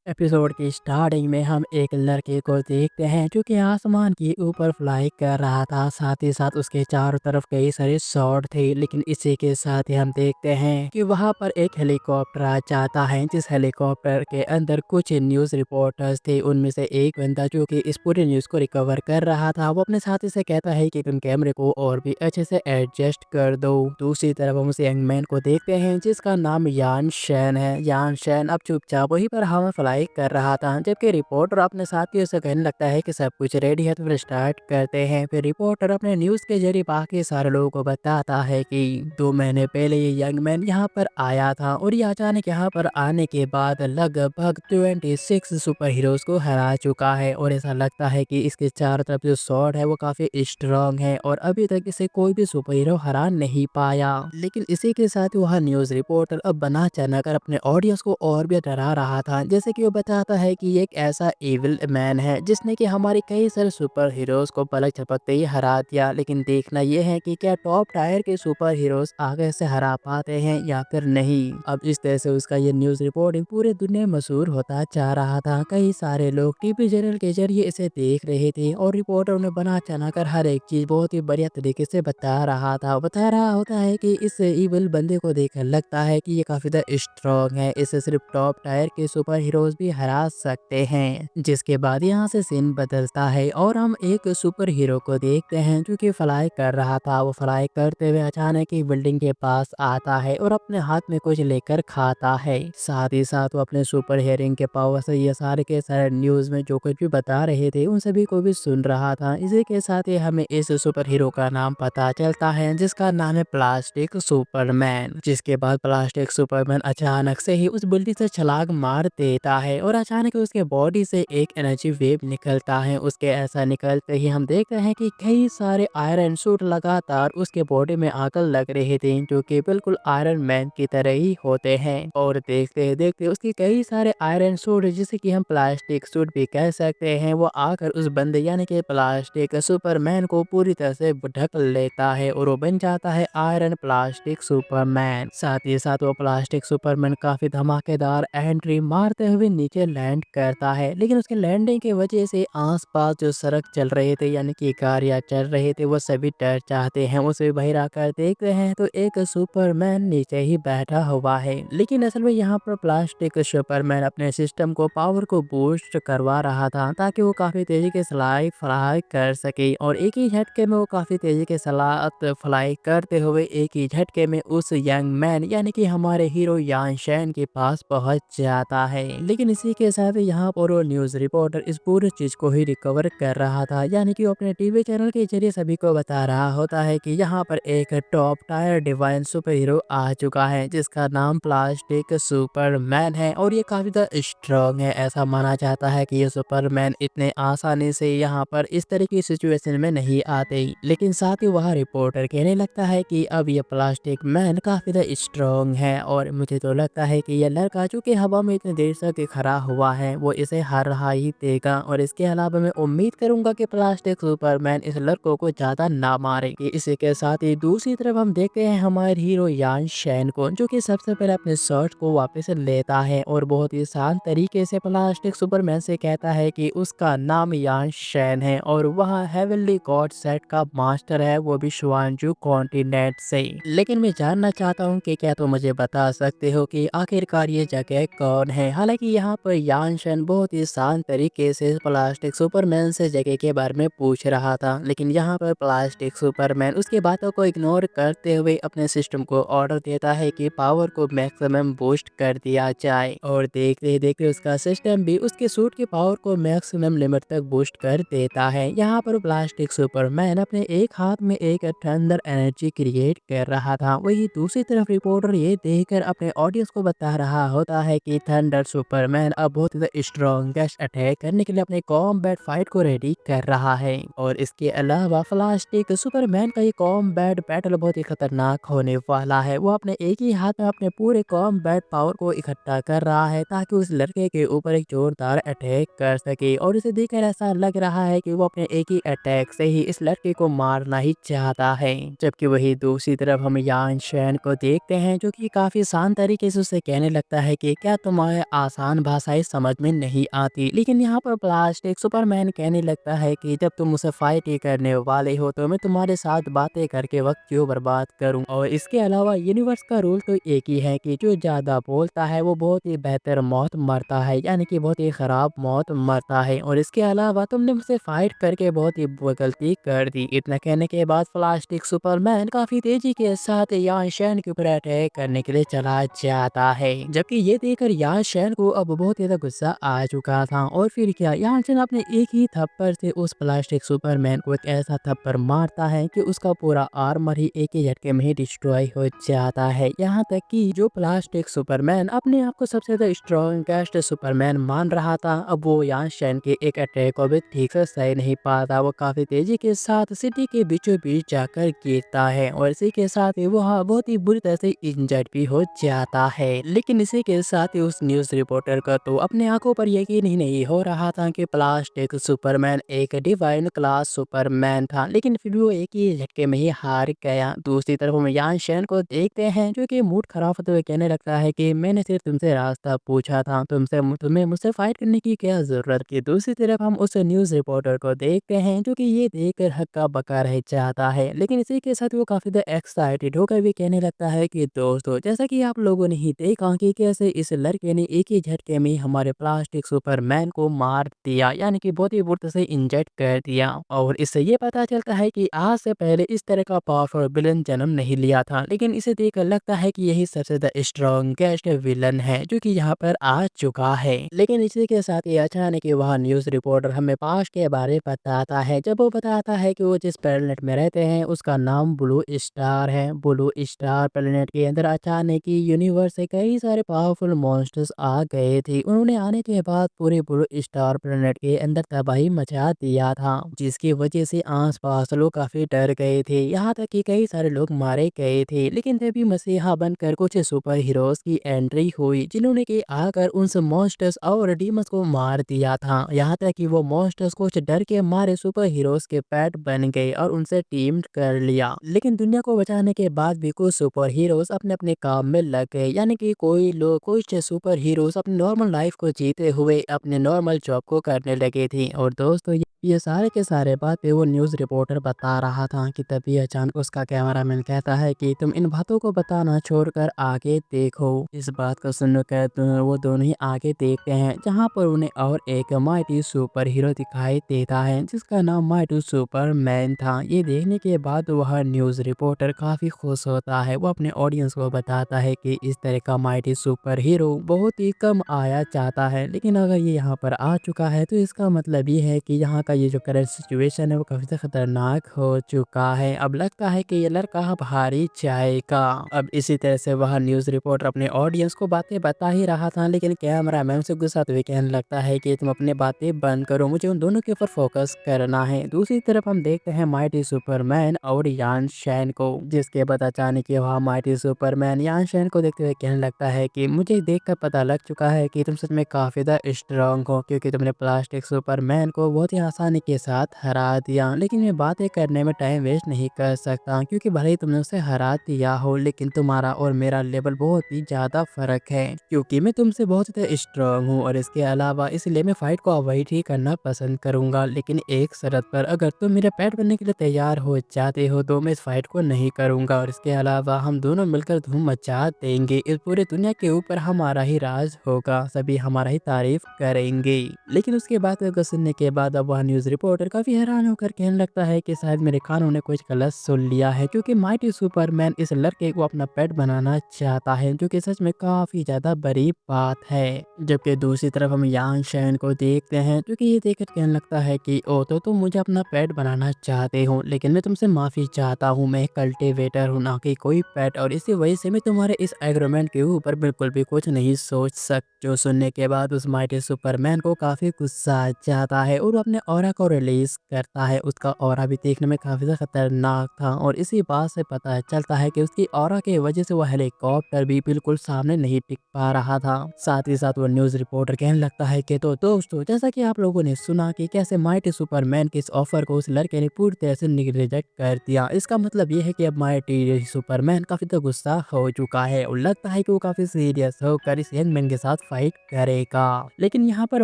Episode की starting में हम एक लड़के को देखते हैं जो कि आसमान के ऊपर फ्लाई कर रहा था। साथ ही साथ उसके चारों तरफ कई सारे शॉट थे। लेकिन इसी के साथ ही हम देखते हैं कि वहां पर एक हेलीकॉप्टर आ जाता है, जिस हेलीकॉप्टर के अंदर कुछ न्यूज़ रिपोर्टर्स थे। उनमें से एक बंदा जो कि इस पूरे न्यूज़ को रिकवर कर रहा था, वो अपने साथी से कहता है कि तुम कैमरे को और भी अच्छे से एडजस्ट कर दो। दूसरी तरफ हम उस यंग मैन को देखते हैं जिसका नाम यान शैन है। यान शैन अब चुपचाप वहीं पर हवा फ्लाई कर रहा था, जबकि रिपोर्टर अपने साथियों से कहने लगता है कि सब कुछ रेडी है तो फिर स्टार्ट करते हैं। फिर रिपोर्टर अपने न्यूज़ के जरिए बाकी सारे लोगों को बताता है कि 2 महीने पहले ये यंग मैन यहाँ पर आया था और ये अचानक यहाँ पर आने के बाद लगभग 26 सुपर हीरोज को हरा चुका है। और ऐसा लगता है कि इसके चारों तरफ जो स्वॉर्ड है वो काफ़ी स्ट्रांग है और अभी तक इसे कोई भी सुपर हीरो हरा नहीं पाया। लेकिन इसी के साथ वह न्यूज़ रिपोर्टर अब बना चढ़कर अपने ऑडियंस को और भी डरा रहा था। जैसे कि वो बताता है कि ये एक ऐसा एविल मैन है जिसने कि हमारे कई सारे सुपर हीरोज को पलक झपकते ही हरा दिया। लेकिन देखना यह है कि क्या टॉप टायर के सुपर हीरोज आगे से हरा पाते हैं या फिर नहीं। अब इस तरह से उसका ये न्यूज़ रिपोर्टिंग पूरे दुनिया में मशहूर होता जा रहा था। कई सारे लोग टीवी चैनल के जरिए इसे देख रहे थे और रिपोर्टर ने बना चढ़ाकर हर एक चीज बहुत ही बढ़िया तरीके से बता रहा था। बता रहा होता है कि इस इविल बंदे को देखकर लगता है कि ये काफी ज्यादा स्ट्रॉन्ग है, इसे सिर्फ टॉप टायर के सुपर हीरोज भी हरा सकते हैं। जिसके बाद यहाँ से सीन बदलता है और हम एक सुपर हीरो को देखते हैं जो कि फ्लाई कर रहा था। वो फ्लाई करते हुए अचानक ही बिल्डिंग के पास आता है और अपने हाथ में कुछ लेकर खाता है। साथ ही साथ वो अपने सुपर हियरिंग के पावर से ये सारे के सारे न्यूज में जो कुछ भी बता रहे थे उन सभी को भी सुन रहा था। इसी के साथ ही हमें इस सुपर हीरो का नाम पता चलता है जिसका नाम है प्लास्टिक सुपरमैन। जिसके बाद प्लास्टिक सुपरमैन अचानक से ही उस बिल्डिंग से छलांग मार देता है और अचानक उसके बॉडी से एक एनर्जी वेव निकलता है। उसके ऐसा निकलते ही हम देखते हैं कि कई सारे आयरन सूट लगातार उसके बॉडी में आकर लग रहे थे जो कि बिल्कुल आयरन मैन की तरह ही होते हैं। और देखते देखते उसके कई सारे आयरन सूट, जिसे कि हम प्लास्टिक सूट भी कह सकते हैं, वो आकर उस बंदे यानी कि प्लास्टिक सुपरमैन को पूरी तरह से ढक लेता है और वो बन जाता है आयरन प्लास्टिक सुपरमैन। साथ ही साथ वो प्लास्टिक सुपरमैन काफी धमाकेदार एंट्री मारते हुए नीचे लैंड करता है। लेकिन उसके लैंडिंग की वजह से आसपास जो सड़क चल रहे थे यानी कि गाड़ियां चल रहे थे वो सभी डर जाते हैं। उसे बाहर आकर देखते हैं तो एक सुपरमैन नीचे ही बैठा हुआ है। लेकिन असल में यहाँ पर प्लास्टिक सुपरमैन अपने सिस्टम को पावर को बूस्ट करवा रहा था ताकि वो काफी तेजी के फ्लाई फ्लाई कर सके और एक ही झटके में वो काफी तेजी के सलात फ्लाई करते हुए एक ही झटके में उस यंग मैन यानी कि हमारे हीरो यान शैन के पास पहुंच जाता है। लेकिन इसी के साथ यहाँ पर वो न्यूज रिपोर्टर इस पूरी चीज को ही रिकवर कर रहा था, यानी कि वो अपने टीवी चैनल के जरिए सभी को बता रहा होता है कि यहाँ पर एक top tier divine superhero आ चुका है जिसका नाम प्लास्टिक सुपरमैन है और ये काफी ज्यादा स्ट्रॉन्ग है। ऐसा माना जाता है कि ये सुपरमैन इतने आसानी से यहाँ पर इस तरह की सिचुएशन में नहीं आते। लेकिन साथ ही वह रिपोर्टर कहने लगता है कि अब ये प्लास्टिक मैन काफी ज्यादा स्ट्रॉन्ग है और मुझे तो लगता है कि ये लड़का जो कि हवा में इतने देर तक खड़ा हुआ है वो इसे हरा ही देगा। और इसके अलावा मैं उम्मीद करूंगा कि प्लास्टिक सुपरमैन इस लड़कों को ज्यादा ना मारेगी। इसी के साथ ही दूसरी तरफ हम देखते हैं हमारे हीरो यान शैन को जो कि सबसे पहले अपने शर्ट को वापस लेता है और बहुत ही शांत तरीके से प्लास्टिक सुपरमैन से कहता है कि उसका नाम यान शैन है और वह हेवनली गॉड सेट का मास्टर है, वो भी शुआंजू कॉन्टिनेंट से। लेकिन मैं जानना चाहता हूँ कि क्या तुम मुझे बता सकते हो कि आखिरकार ये जगह कौन है। हालांकि यहाँ पर यान शैन बहुत ही शांत तरीके से प्लास्टिक सुपरमैन से जगह के बारे में पूछ रहा था, लेकिन यहाँ पर प्लास्टिक सुपरमैन उसकी बातों को इग्नोर करते हुए अपने सिस्टम को ऑर्डर देता है कि पावर को मैक्सिमम बूस्ट कर दिया जाए। और देखते देखते उसका सिस्टम भी उसके सूट की पावर को मैक्सिमम लिमिट तक बूस्ट कर देता है। यहाँ पर प्लास्टिक सुपरमैन अपने एक हाथ में एक थंडर एनर्जी क्रिएट कर रहा था। वही दूसरी तरफ रिपोर्टर ये देखकर अपने ऑडियंस को बता रहा होता है कि थंडर सुपरमैन अब बहुत ही स्ट्रॉन्गेस्ट अटैक करने के लिए अपने कॉम्बैट फाइट को रेडी कर रहा है। और इसके अलावा प्लास्टिक सुपरमैन का ये कॉम्बैट बैटल बहुत ही खतरनाक होने वाला है। वो अपने एक ही हाथ में अपने पूरे कॉम्बैट पावर को इकट्ठा कर रहा है ताकि उस लड़के के ऊपर एक जोरदार अटैक कर सके। और इसे देखकर ऐसा लग रहा है कि वो अपने एक ही अटैक से ही इस लड़के को मारना ही चाहता है। जबकि वही दूसरी तरफ हम यान शैन को देखते हैं जो कि काफी शांत तरीके से उसे कहने लगता है कि क्या तुम्हें आसान आसान भाषाएं समझ में नहीं आती। लेकिन यहाँ पर प्लास्टिक सुपरमैन कहने लगता है कि जब तुम मुझसे फाइट ही करने वाले हो तो मैं तुम्हारे साथ बातें करके वक्त क्यों बर्बाद करूं। और इसके अलावा यूनिवर्स का रूल तो एक ही है कि जो ज्यादा बोलता है वो बहुत ही बेहतर मौत मरता है, यानी कि बहुत ही खराब मौत मरता है। और इसके अलावा तुमने मुझसे फाइट करके बहुत ही गलती कर दी। इतना कहने के बाद प्लास्टिक सुपरमैन काफी तेजी के साथ यान शैन के ऊपर अटैक करने के लिए चला जाता है। जबकि ये देखकर यान शैन को अब बहुत ज्यादा गुस्सा आ चुका था। और फिर क्या, यान शैन अपने एक ही थप्पड़ से उस प्लास्टिक सुपरमैन को एक ऐसा थप्पड़ मारता है कि उसका पूरा आर्मर ही एक ही झटके में ही डिस्ट्रॉय हो जाता है। यहाँ तक कि जो प्लास्टिक सुपरमैन अपने आप को सबसे ज्यादा स्ट्रॉन्गेस्ट सुपरमैन मान रहा था, अब वो यान शैन के एक अटैक को भी ठीक से सह नहीं पाता। वो काफी तेजी के साथ सिटी के बीचों बीच जाकर गिरता है और इसी के साथ ही वो बहुत ही बुरी तरह से इंजर्ड भी हो जाता है। लेकिन इसी के साथ ही उस न्यूज रिपोर्टर का तो अपने आंखों पर यकीन ही नहीं हो रहा था कि प्लास्टिक सुपरमैन एक डिवाइन क्लास सुपरमैन था। लेकिन फिर भी वो एक ही झटके में ही हार गया। दूसरी तरफ हम यान शैन को देखते हैं जो कि मूड खराब होते हुए कहने लगता है कि मैंने सिर्फ तुमसे रास्ता पूछा था, तुम्हें मुझसे फाइट करने की क्या जरूरत थी। दूसरी तरफ हम उस न्यूज रिपोर्टर को देखते हैं जो कि ये देखकर हक्का बक्का रह जाता है। लेकिन इसी के साथ वो काफी ज्यादा एक्साइटेड होकर भी कहने लगता है कि दोस्तों, जैसा कि आप लोगों ने ही देखा कि कैसे इस लड़के ने एक ही झटके में हमारे प्लास्टिक सुपरमैन को मार दिया, यानी कि बहुत ही बुरी तरह से इंजर्ड कर दिया। और इससे ये पता चलता है कि आज से पहले इस तरह का पावरफुल विलन जन्म नहीं लिया था। लेकिन इसे देखकर लगता है कि यही सबसे ज्यादा स्ट्रॉन्गेस्ट विलन है जो कि यहाँ पर आ चुका है। लेकिन इसी के साथ ही अचानक ही वह न्यूज रिपोर्टर हमें पास्ट के बारे में बताता है। जब वो बताता है कि वो जिस प्लेनेट में रहते हैं उसका नाम ब्लू स्टार है। ब्लू स्टार प्लेनेट के अंदर अचानक ही यूनिवर्स से कई सारे पावरफुल मॉन्स्टर्स आ गए थे। उन्होंने आने के बाद पूरे ब्लू स्टार प्लेनेट के अंदर तबाही मचा दिया था, जिसकी वजह से आसपास लोग काफी डर गए थे। यहाँ तक कि कई सारे लोग मारे गए थे। लेकिन तभी मसीहा बनकर कुछ सुपर हीरोज की एंट्री हुई जिन्होंने कि आकर उन मॉन्स्टर्स और डीमंस को मार दिया था। यहाँ तक कि वो मॉन्स्टर्स कुछ डर के मारे सुपर हीरोज के पेट बन गए और उनसे टीम कर लिया। लेकिन दुनिया को बचाने के बाद भी कुछ सुपर हीरोज अपने अपने काम में लग गए, यानी कि कोई लोग, कुछ सुपर हीरोज अपनी नॉर्मल लाइफ को जीते हुए अपने नॉर्मल जॉब को करने लगे थे। और दोस्तों, ये सारे के सारे बातें वो न्यूज़ रिपोर्टर बता रहा था कि तभी अचानक उसका कैमरामैन कहता है कि तुम इन बातों को बताना छोड़कर आगे देखो। इस बात को सुनकर वो दोनों ही आगे देखते हैं जहां पर उन्हें और एक माइटी सुपर हीरो दिखाई देता है जिसका नाम माइटी सुपरमैन था। ये देखने के बाद वह न्यूज़ रिपोर्टर काफ़ी खुश होता है। वो अपने ऑडियंस को बताता है कि इस तरह का माइटी सुपर हीरो बहुत ही कम आया जाता है, लेकिन अगर ये यहाँ पर आ चुका है तो इसका मतलब ये है कि यहाँ का ये जो करंट सिचुएशन है वो काफी खतरनाक हो चुका है। अब लगता है कि ये लड़का अब हार ही जाएगा। अब इसी तरह से वह न्यूज रिपोर्टर अपने ऑडियंस को बातें बता ही रहा था, लेकिन कैमरा मैन से गुस्सा हुए कहने लगता है कि तुम अपने बातें बंद करो, मुझे उन दोनों के ऊपर फोकस करना है। दूसरी तरफ हम देखते हैं माइटी सुपरमैन और यान शैन को, जिसके बाद अचानक वह माइटी सुपरमैन यान शैन को देखते हुए कहने लगता है कि मुझे देखकर पता लग चुका है कि तुम सच में काफी ज्यादा स्ट्रांग हो, क्योंकि तुमने प्लास्टिक सुपरमैन को बहुत ही आसानी के साथ हरा दिया। लेकिन मैं बातें करने में टाइम वेस्ट नहीं कर सकता, क्योंकि भले ही तुमने उसे हरा दिया हो लेकिन तुम्हारा और मेरा लेवल बहुत ही ज्यादा फर्क है, क्योंकि मैं तुमसे बहुत ज़्यादा स्ट्रांग हूँ। और इसके अलावा इसलिए मैं फाइट को अवॉइड ही करना पसंद करूंगा, लेकिन एक शर्त पर, अगर तुम मेरे पेट बनने के लिए तैयार हो जाते हो तो मैं इस फाइट को नहीं करूंगा। और इसके अलावा हम दोनों मिलकर धूम मचा देंगे, इस पूरी दुनिया के ऊपर हमारा ही राज होगा, सभी हमारा ही तारीफ करेंगे। लेकिन उसके बाद को सुनने के बाद अब वह न्यूज़ रिपोर्टर काफ़ी हैरान होकर कहने लगता है कि शायद मेरे कानों ने कुछ गलत सुन लिया है, क्योंकि माइटी सुपरमैन इस लड़के को अपना पेट बनाना चाहता है, जो कि सच में काफ़ी ज़्यादा बड़ी बात है। जबकि दूसरी तरफ हम यान शैन को देखते हैं, जो कि ये देखकर कहने लगता है कि ओ तो तुम मुझे अपना पेट बनाना चाहते हो, लेकिन मैं तुमसे माफ़ी चाहता हूँ, मैं एक कल्टिवेटर हूँ ना कि कोई पेट, और इसी वजह से मैं तुम्हारे इस एग्रीमेंट के ऊपर बिल्कुल भी कुछ नहीं सोच सकता। जो सुनने के बाद उस माइटी सुपरमैन को काफ़ी गुस्सा आ जाता है और वो अपने ऑरा को रिलीज करता है। उसका ऑरा भी देखने में काफी ज़्यादा खतरनाक था और इसी बात से पता चलता है कि उसकी ऑरा की वजह से वो हेलीकॉप्टर भी बिल्कुल सामने नहीं टिक पा रहा था। साथ ही साथ वो न्यूज़ रिपोर्टर कहने लगता है कि तो दोस्तों, जैसा कि आप लोगों ने सुना कि कैसे माइटी सुपरमैन के इस ऑफर को उस लड़के ने पूरी तरह से रिजेक्ट कर दिया। इसका मतलब ये है कि अब माइटी सुपरमैन काफी तो गुस्सा हो चुका है और लगता है कि वो काफी सीरियस होकर इस यंग मैन के साथ फाइट करेगा। लेकिन यहाँ पर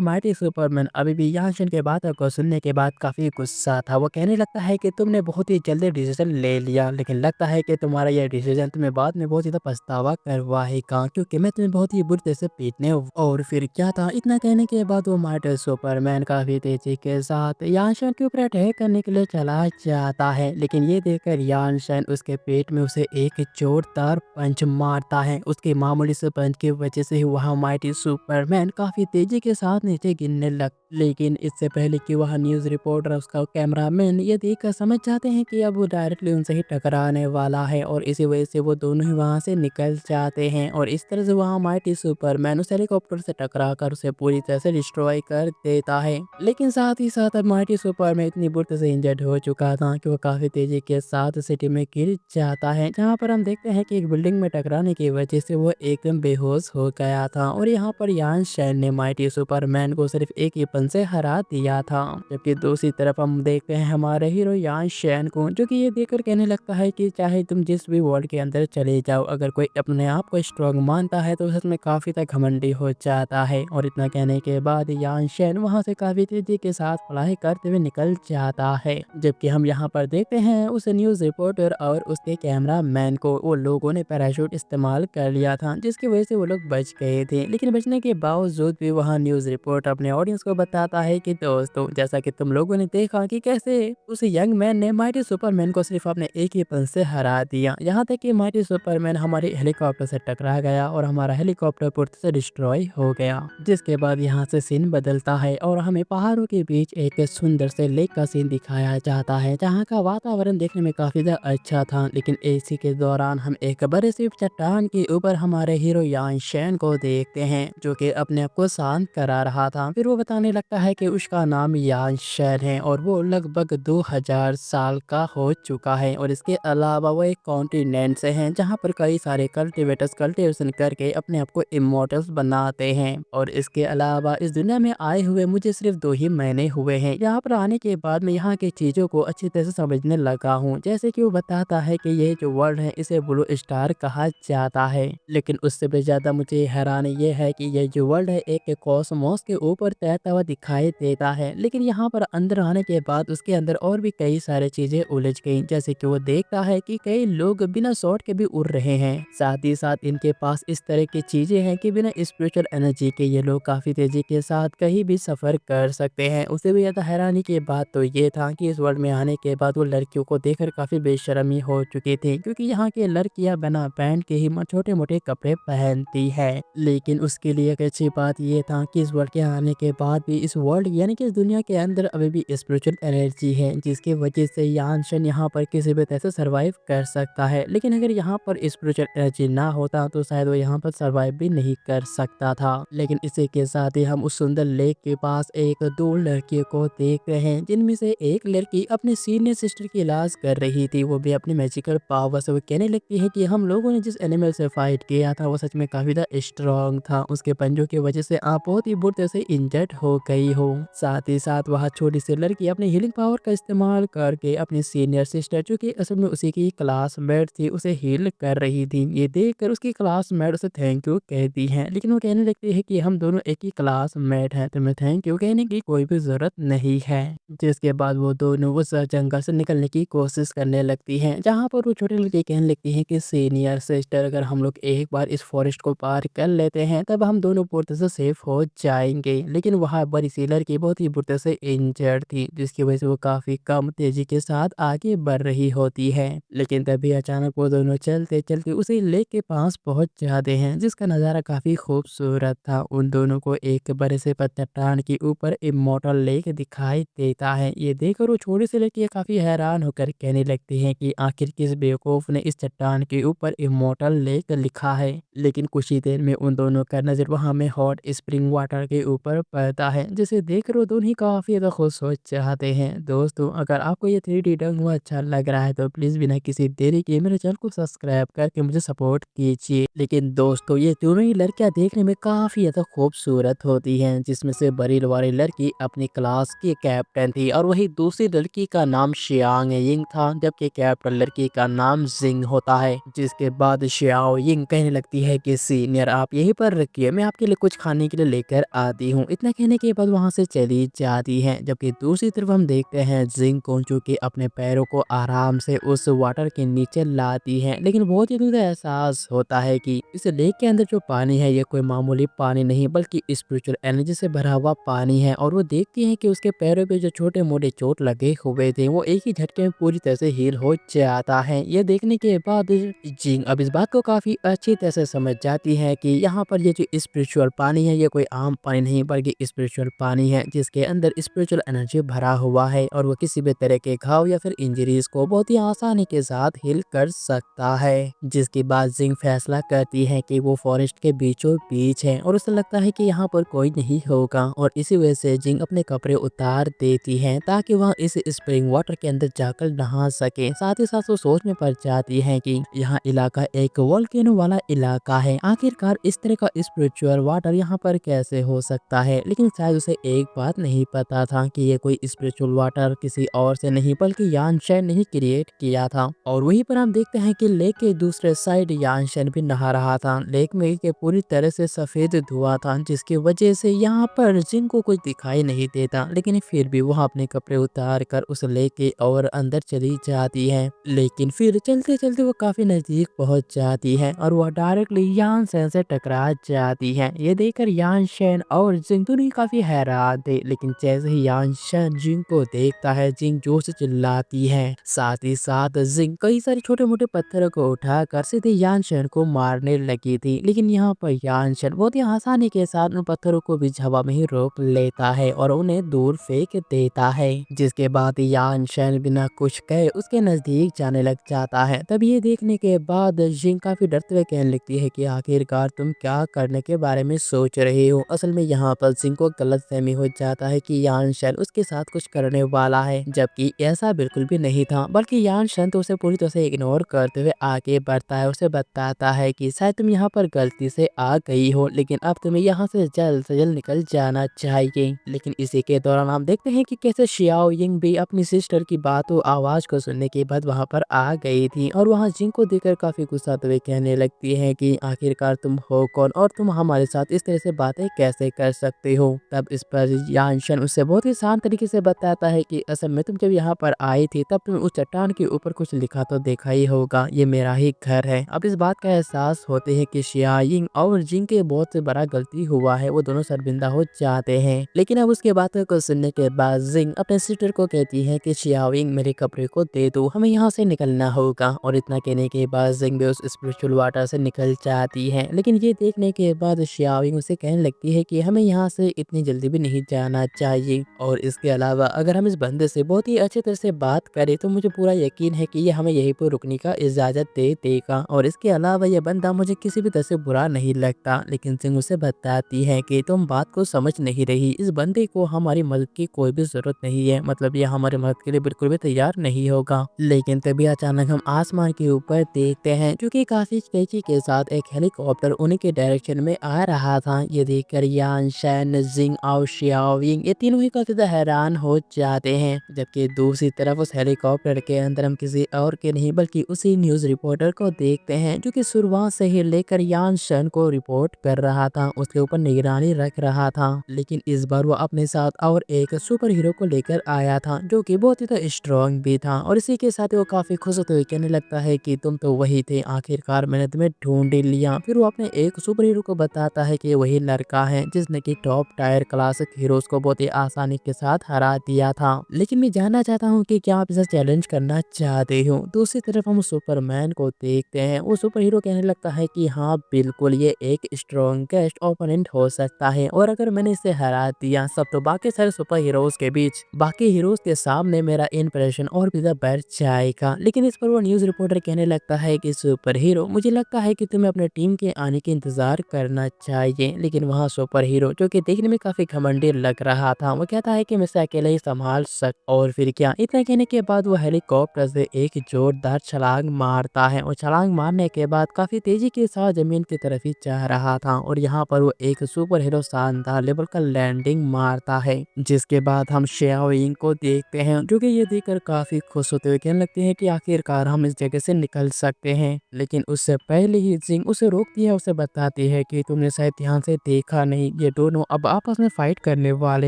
माइटी सुपरमैन अभी भी यानशन के बातों को सुनने के बाद काफी गुस्सा था। वो कहने लगता है कि तुमने बहुत ही जल्दी डिसीजन ले लिया, लेकिन लगता है कि तुम्हारा यह डिसीजन तुम्हें बाद में बहुत ज्यादा पछतावा करवाएगा, क्योंकि मैं तुम्हें बहुत ही बुरी तरह से पीटने और फिर क्या था। इतना कहने के बाद वो माइटी सुपरमैन काफी तेजी के साथ यानशन के ऊपर अटैक करने के लिए चला जाता है, लेकिन ये देखकर यानशन उसके पेट में उसे एक जोरदार पंच मारता है। उसके मामूली से पंच की वजह से ही वहाँ माइटी सुपरमैन काफी तेजी के साथ नीचे गिरने लग। लेकिन इससे पहले कि वह न्यूज़ रिपोर्टर उसका कैमरामैन ये देखकर समझ जाते हैं कि अब वो डायरेक्टली उनसे ही टकराने वाला है और इसी वजह से वो दोनों ही वहाँ से निकल जाते हैं और इस तरह से वहाँ माइटी सुपरमैन उस हेलीकॉप्टर से टकरा कर उसे पूरी तरह से डिस्ट्रॉय कर देता है। लेकिन साथ ही साथ अब माइटी सुपरमैन इतनी बुरी तरह से इंजर्ड हो चुका था कि वो काफी तेजी के साथ सिटी में गिर जाता है, जहाँ पर हम देखते हैं कि एक बिल्डिंग में टकराने की वजह से वो एकदम बेहोश हो गया था। और यहाँ पर यान शैन ने माइटी सुपरमैन को सिर्फ एक ही पन से हरा दिया था। जबकि दूसरी तरफ हम देखते हैं हमारे हीरो यान शैन को, जो कि ये देखकर कहने लगता है कि चाहे तुम जिस भी वर्ल्ड के अंदर चले जाओ, अगर कोई अपने आप को स्ट्रॉन्ग मानता है तो सच में काफी तक घमंडी हो जाता है। और इतना कहने के बाद यान शैन वहाँ से काफी तेजी के साथ फ्लाई करते हुए निकल जाता है। जबकि हम यहाँ पर देखते हैं उस न्यूज़ रिपोर्टर और उसके कैमरा मैन को वो लोगों ने पैराशूट इस्तेमाल कर लिया था, जिसकी वजह से वो लोग बच गए थे। लेकिन बचने के बावजूद भी वहाँ न्यूज़ रिपोर्टर अपने ऑडियंस को बताता है कि दोस्तों, जैसा कि तुम लोगों ने देखा कि कैसे उस यंग मैन ने माइटी सुपरमैन को सिर्फ अपने एक ही पल से हरा दिया, यहाँ तक कि माइटी सुपरमैन हमारे हेलीकॉप्टर से टकरा गया और हमारा हेलीकॉप्टर पूरी तरह से डिस्ट्रॉय हो गया। जिसके बाद यहाँ से सीन बदलता है और हमें पहाड़ों के बीच एक सुंदर से लेक का सीन दिखाया जाता है, जहाँ का वातावरण देखने में काफी ज्यादा अच्छा था। लेकिन इसी के दौरान हम एक बड़े से चट्टान के ऊपर हमारे हीरो यान शैन को देखते हैं, जो कि अपने आप को शांत करा रहा था। फिर वो बताने लगता है कि उसका नाम यान शैन है और वो लगभग 2000 साल का हो चुका है और इसके अलावा वो एक कॉन्टिनेंट से है, जहाँ पर कई सारे कल्टिवेटर्स कल्टिवेशन करके अपने आप को इमोर्टल्स बनाते हैं। और इसके अलावा इस दुनिया में आए हुए मुझे सिर्फ 2 ही महीने हुए हैं। यहाँ पर आने के बाद मैं यहाँ की चीज़ों को अच्छी तरह से समझने लगा हूँ। जैसे कि वो बताता है कि ये जो वर्ल्ड है इसे ब्लू स्टार कहा जाता है। लेकिन उससे भी ज़्यादा मुझे हैरानी ये है कि ये जो वर्ल्ड है एक कॉस्मोस के ऊपर तैरता हुआ दिखाई देता है। लेकिन यहाँ पर अंदर आने के बाद उसके अंदर और भी कई सारी चीज़ें उलझ गई, जैसे कि वो देखता है कि कई लोग बिना शॉट के भी उड़ रहे हैं। साथ ही साथ इनके पास इस तरह की चीज़ें हैं कि बिना स्पिरिचुअल एनर्जी के ये लोग काफ़ी तेज़ी के साथ कहीं भी सफ़र कर सकते हैं। उससे भी ज़्यादा हैरानी की बात तो ये था कि इस वर्ल्ड में आने के बाद वो लड़कियों को देखकर काफ़ी बेशर्मी हो चुकी थी, क्योंकि यहाँ की लड़कियाँ बिना पैंट के ही छोटे मोटे कपड़े पहनती है। लेकिन उसके लिए एक अच्छी बात ये था कि इस वर्ल्ड के आने के बाद भी इस वर्ल्ड यानी कि इस दुनिया के अंदर अभी भी स्पिरिचुअल एनर्जी है, जिसकी वजह से यानशन यहाँ पर किसी भी तरह से सर्वाइव कर सकता है। लेकिन अगर यहाँ पर स्पिरिचुअल एनर्जी ना होता तो शायद वो यहाँ पर सर्वाइव भी नहीं कर सकता था। लेकिन इसी के साथ ही हम उस सुंदर लेक के पास एक 2 लड़कियों को देख रहे हैं, जिनमें से एक लड़की अपने सीनियर सिस्टर की इलाज कर रही थी, वो भी अपनी मैजिकल पावर से। वो कहने लगती है कि हम लोगों ने जिस एनिमल से फाइट किया था वो सच में काफी ज्यादा स्ट्रॉन्ग था, उसके पंजों की वजह से आप बहुत ही बुरी तरह से इंजर्ड हो गई हो। साथ ही साथ वह छोटी सी लड़की अपनी हीलिंग पावर का इस्तेमाल करके अपनी सीनियर सिस्टर, जो कि असल में उसी की क्लासमेट थी, उसे हील कर रही थी। ये देखकर उसकी क्लासमेट उसे थैंक यू कहती है, लेकिन वो कहने लगती है कि हम दोनों एक ही क्लासमेट हैं, तुम्हें थैंक यू कहने की कोई भी जरूरत नहीं है। जिसके बाद वो दोनों उस जंगल से निकलने की कोशिश करने लगती हैं, जहाँ पर वो छोटी लड़की कहने लगती है कि सीनियर सिस्टर, अगर हम लोग एक बार इस फॉरेस्ट को पार कर लेते हैं तब हम दोनों पूरी तरह से सेफ हो जाएंगे। लेकिन वहाँ बड़ी सी लड़की बहुत ही बुरी तरह से इंजर्ड थी, जिसकी वजह से वो काफी कम तेजी के साथ आगे बढ़ रही होती है। लेकिन तभी अचानक वो दोनों चलते चलते उसी लेक के पास पहुंच जाते हैं, जिसका नज़ारा काफी खूबसूरत था। उन दोनों को एक बड़े से चट्टान के ऊपर इमोर्टल लेक दिखाई देता है। ये देखकर वो छोटी सी लड़की काफी हैरान होकर कहने लगती है कि आखिर किस बेवकूफ ने इस चट्टान के ऊपर इमोर्टल लेक लिखा है। लेकिन कुछ ही देर में उन दोनों का नजर वहां में हॉट स्प्रिंग वाटर के ऊपर पड़ता है, हैं, जिसे देखकर वो दोनों ही काफ़ी ज़्यादा खुश हो जाते हैं। दोस्तों, अगर आपको ये 3D डंग अच्छा लग रहा है तो प्लीज़ बिना किसी देरी के मेरे चैनल को सब्सक्राइब करके मुझे सपोर्ट कीजिए। लेकिन दोस्तों, ये दोनों ही लड़कियाँ देखने में काफ़ी ज़्यादा खूबसूरत होती हैं, जिसमें से बड़ी वाली लड़की अपनी क्लास की कैप्टन थी और वही दूसरी लड़की का नाम शियांग यिंग था, जबकि कैप्टन लड़की का नाम जिंग होता है। जिसके बाद शियाओ यिंग कहने लगती है कि सीनियर आप यहीं पर रखिए, मैं आपके लिए कुछ खाने के लिए लेकर आती हूँ। इतना कहने के बाद वहाँ से चली जाती है। जबकि दूसरी तरफ हम देखते हैं जिंग को, जो कि अपने पैरों को आराम से उस वाटर के नीचे लाती है, लेकिन बहुत ही उसे एहसास होता है कि इस लेक के अंदर जो पानी है ये कोई मामूली पानी नहीं बल्कि स्पिरिचुअल एनर्जी से भरा हुआ पानी है। और वो देखती है कि उसके पैरों पे जो छोटे मोटे चोट लगे हुए थे वो एक ही झटके में पूरी तरह से हील हो जाता है। ये देखने के बाद जिंग अब इस बात को काफी अच्छी तरह से समझ जाती है कि यहाँ पर ये जो स्पिरिचुअल पानी है ये कोई आम पानी नहीं बल्कि स्पिरिचुअल पानी है, जिसके अंदर स्पिरिचुअल एनर्जी भरा हुआ है और वो किसी भी तरह के घाव या फिर इंजरीज को बहुत ही आसानी के साथ हील कर सकता है। जिसके बाद जिंग फैसला करती है कि वो फॉरेस्ट के बीचों बीच है और उसे लगता है कि यहाँ पर कोई नहीं होगा, और इसी वजह से जिंग अपने कपड़े उतार देती है ताकि वह इस स्प्रिंग वाटर के अंदर जाकर नहा सके। साथ ही साथ वो सोच में पड़ जाती है कि यहाँ इलाका एक वोल्केनो वाला इलाका है, आखिरकार इस तरह का स्पिरिचुअल वाटर यहाँ पर कैसे हो सकता है। लेकिन शायद उसे एक बात नहीं पता था कि ये कोई स्पिरिचुअल वाटर किसी और से नहीं बल्कि यानशेन ने ही क्रिएट किया था। और वहीं पर हम देखते हैं कि लेक के दूसरे साइड यानशेन भी नहा रहा था। लेक में के पूरी तरह से सफेद धुआं था, जिसकी वजह से यहाँ पर जिंग को कुछ दिखाई नहीं देता, लेकिन फिर भी वह अपने कपड़े उतार कर उस लेक के और अंदर चली जाती है। लेकिन फिर चलते चलते वो काफी नजदीक पहुंच जाती है और वह डायरेक्टली यानशेन से टकरा जाती है। ये देखकर यानशेन और जिंग दोनों ही काफी हैरान थे, लेकिन जैसे ही यानशेन जिंग को देखता है जिंग जोर से चिल्लाती है। साथ ही साथ जिंग कई सारे छोटे मोटे पत्थरों को उठाकर सीधे यानशेन को मारने लगी थी, लेकिन यहाँ पर यानशेन बहुत ही आसानी के साथ उन पत्थरों को भी हवा में ही रोक लेता है और उन्हें दूर फेंक देता है। जिसके बाद यानशेन बिना कुछ कहे उसके नजदीक जाने लग जाता है। तब ये देखने के बाद जिंग काफी डरते हुए कहने लगती है कि आखिरकार तुम क्या करने के बारे में सोच रहे हो। असल में यहाँ पर जिंग को गलतफहमी हो जाता है कि यानशेन उसके साथ कुछ करने वाला है, जबकि ऐसा बिल्कुल भी नहीं था, बल्कि यानशेन तो उसे पूरी तरह से इग्नोर करते हुए आगे बढ़ता है। उसे बताता है कि शायद तुम यहाँ पर गलती से आ गई हो, लेकिन अब तुम्हें यहाँ से जल्द निकल जाना चाहिए। लेकिन इसी के दौरान हम देखते हैं कि कैसे शियाओ यिंग भी अपनी सिस्टर की बात और आवाज को सुनने के बाद वहाँ पर आ गई थी और वहाँ जिंग को देखकर काफी गुस्साते हुए कहने लगती है कि आखिरकार तुम हो कौन और तुम हमारे साथ इस तरह से बातें कैसे कर सकते हो। तब इस पर यानशेन उससे बहुत ही शांत तरीके से बताता है कि असल में तुम जब यहाँ पर आई थी तब तुम उस चट्टान के ऊपर कुछ लिखा तो देखा ही होगा, ये मेरा ही घर है। अब इस बात का एहसास होते हैं कि शिया यिंग और जिंग के बहुत से बड़ा गलती हुआ है, वो दोनों शर्मिंदा हो जाते हैं। लेकिन अब उसके बात को सुनने के बाद जिंग अपने सिस्टर को कहती है कि शिया यिंग मेरे कपड़े को दे दो, हमें यहाँ से निकलना होगा। और इतना कहने के बाद जिंग भी उस स्पिरिचुअल वाटर से निकल जाती है। लेकिन ये देखने के बाद शिया यिंग उसे कहने लगती है कि हमें यहाँ से इतनी जल्दी भी नहीं जाना चाहिए, और इसके अलावा अगर हम इस बंदे से बहुत ही अच्छी तरह से बात करें तो मुझे पूरा यकीन है कि ये हमें यहीं पर रुकने का इजाजत दे देगा, और इसके अलावा ये बंदा मुझे किसी भी तरह से बुरा नहीं लगता। लेकिन जिंग उसे बताती है कि तुम बात को समझ नहीं रही, इस बंदे को हमारी मदद की कोई भी जरूरत नहीं है, मतलब ये हमारी मदद के लिए बिल्कुल भी तैयार नहीं होगा। लेकिन तभी अचानक हम आसमान के ऊपर देखते हैं जो कि काफी तेजी के साथ एक हेलीकॉप्टर उन्हीं के डायरेक्शन में आ रहा था। ये देखकर यानशेन, जिंग और शियाओ यिंग ये तीनों ही काफी ज्यादा हैरान हो जाते हैं। जबकि दूसरी तरफ उस हेलीकॉप्टर के अंदर हम किसी और के नहीं बल्कि उसी न्यूज रिपोर्टर को देखते हैं जो कि शुरुआत से ही लेकर यानशेन को रिपोर्ट कर रहा था, उसके ऊपर निगरानी रख रहा था। लेकिन इस बार वो अपने साथ और एक सुपर हीरो को लेकर आया था जो कि बहुत ही स्ट्रॉन्ग भी था, और इसी के साथ वो काफी खुश होते हुए कहने लगता है कि तुम तो वही थे, आखिरकार मैंने तुम्हें ढूंढ ही लिया। फिर वो अपने एक सुपर हीरो को बताता है कि वही लड़का है जिसने की टॉप टायर क्लासिक हीरोज को बहुत ही आसानी के साथ हरा दिया था। लेकिन मैं जानना चाहता हूँ कि क्या आप इसे चैलेंज करना चाहते हो। दूसरी तरफ हम सुपरमैन को देखते हैं, वो सुपर हीरो कहने लगता है कि हाँ बिल्कुल ये एक स्ट्रॉन्गेस्ट ओपोनेंट हो सकता है, और अगर मैंने इसे हरा दिया सब तो बाकी सारे सुपर हीरोज के बीच बाकी हीरोज के सामने मेरा इंप्रेशन और भी ज्यादा बढ़ जाएगा। लेकिन इस पर वो न्यूज रिपोर्टर कहने लगता है कि सुपर हीरो मुझे लगता है कि तुम्हें अपने टीम के आने के इंतजार करना चाहिए। लेकिन वहाँ सुपर हीरो जो कि देखने में काफी काफी घमंडी लग रहा था। वो कहता है कि मैं इसे अकेले ही संभाल सक और फिर क्या, इतना कहने के बाद वो हेलीकॉप्टर से एक जोरदार छलांग मारता है और छलांग मारने के बाद काफी तेजी के साथ जमीन की तरफ ही जा रहा था और यहाँ पर वो एक सुपर हीरो शानदार लेवल का लैंडिंग मारता है। जिसके बाद हम श्याओ यिंग को देखते हैं जो कि ये देखकर काफी खुश होते हुए कहने लगते हैं कि आखिरकार हम इस जगह से निकल सकते हैं। लेकिन उससे पहले ही जिंग उसे रोकती है, उसे बताती है कि तुमने शायद ध्यान से देखा नहीं, ये दोनों अब आपस में फाइट करने वाले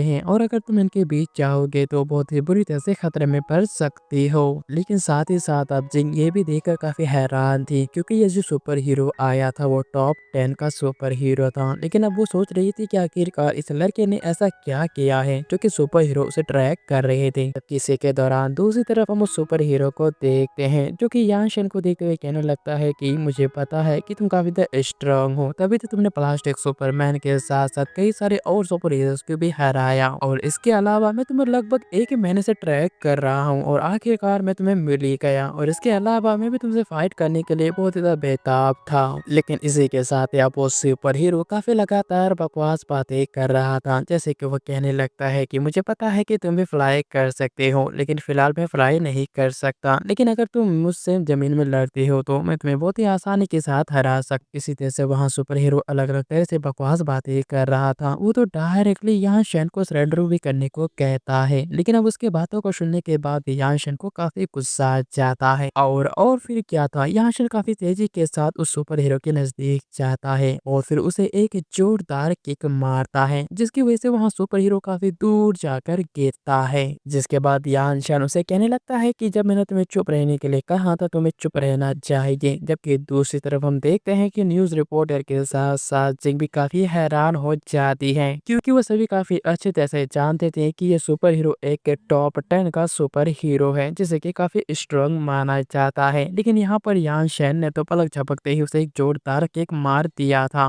हैं और अगर तुम इनके बीच जाओगे तो बहुत ही बुरी तरह से खतरे में पड़ सकती हो। लेकिन साथ ही साथ अब जिंग ये भी देखकर काफी हैरान थी क्योंकि ये जो सुपर हीरो आया था वो टॉप 10 का सुपर हीरो था। लेकिन अब वो सोच रही थी कि आखिरकार इस लड़के ने ऐसा क्या किया है जो कि सुपर हीरो उसे ट्रैक कर रहे थे। किसी के दौरान दूसरी तरफ हम उस सुपर हीरो को देखते हैं जो कि यान शेन को देखते हुए कहने लगता है कि मुझे पता है कि तुम काफी स्ट्रांग हो, तभी तो तुमने प्लास्टिक सुपरमैन के साथ साथ कई सारे और सुपर हीरोज को भी हराया और इसके अलावा मैं तुम्हें लगभग एक महीने से ट्रैक कर रहा हूँ और आखिरकार मैं तुम्हें मिल ही गया और इसके अलावा मैं भी तुमसे फाइट करने के लिए बहुत ज्यादा बेताब था। लेकिन इसी के साथ ही वो सुपर हीरो काफी लगातार बकवास बातें कर रहा था, जैसे कि वो कहने लगता है कि मुझे पता है कि तुम भी फ्लाई कर सकते हो लेकिन फिलहाल मैं फ्लाई नहीं कर सकता, लेकिन अगर तुम मुझसे जमीन में लड़ते हो तो मैं तुम्हें बहुत ही आसानी के साथ हरा सकता। इसी तरह से वहाँ सुपर हीरो अलग अलग तरह से बकवास बातें कर रहा था। वो तो डायरेक्टली यहाँ शैन को सरेंडर भी करने को कहता है, लेकिन अब उसके बातों को सुनने के बाद यहाँ शैन को काफी गुस्सा आ जाता है और फिर क्या था, यहाँ शैन काफी तेजी के साथ उस सुपर हीरो के नजदीक जाता है और फिर उसे एक जोरदार किक मारता है जिसकी वजह से वहाँ सुपर हीरो काफी दूर जाकर गिरता है। जिसके बाद यान शान उसे कहने लगता है कि जब मैंने तुम्हें चुप रहने के लिए कहा था तुम्हें चुप रहना चाहिए। जबकि दूसरी तरफ हम देखते हैं कि न्यूज रिपोर्टर के साथ साथ जिंग भी काफी हैरान हो जाती है क्योंकि वो सभी काफी अच्छे तरह से जानते थे कि ये सुपर हीरो एक टॉप 10 का सुपर हीरो है जिसे कि काफी स्ट्रांग माना जाता है। लेकिन यहाँ पर यान शैन ने तो पलक झपकते ही उसे एक जोरदार किक मार दिया था।